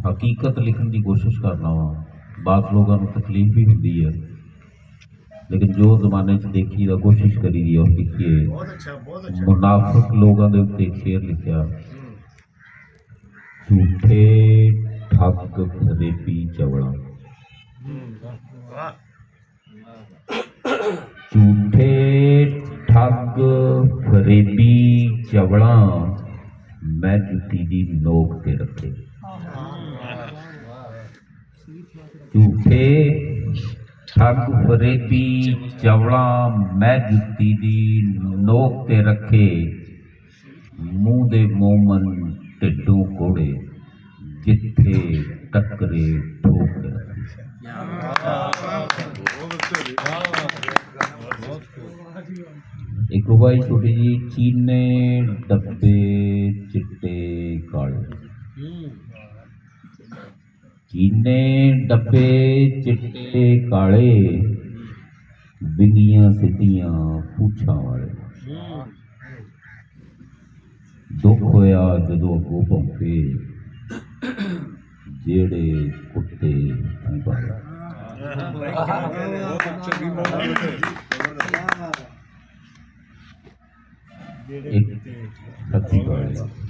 हकीकत लिखने की कोशिश करना वा। बात लोगों को तकलीफ भी होती है, लेकिन जो जमाने च देखी दा कोशिश करी दी और लिखिए। मुनाफिक लोगों के उत्ते शेर लिखा, झूठे ठग फरेबी चवड़ा, झूठे ठग फरेबी चवड़ा मैं जुती दी नोक ते रखे। झूठे ठग फरेबी चवड़ा मैं जुती दी नोक ते रखे, मूँह दे मोमन ढिड्डों कोड़े जिथे टकरे ठोक रखे। एक रुबाई छोटी जी, चीने डब्बे चिट्टे काले, चीने डब्बे चिट्टे काले, बिंगियां सिद्धियां पूछां वाले। दुख होया जदों अगों भौंके, जेड़े कुत्ते पाले। एक सच्ची गल है।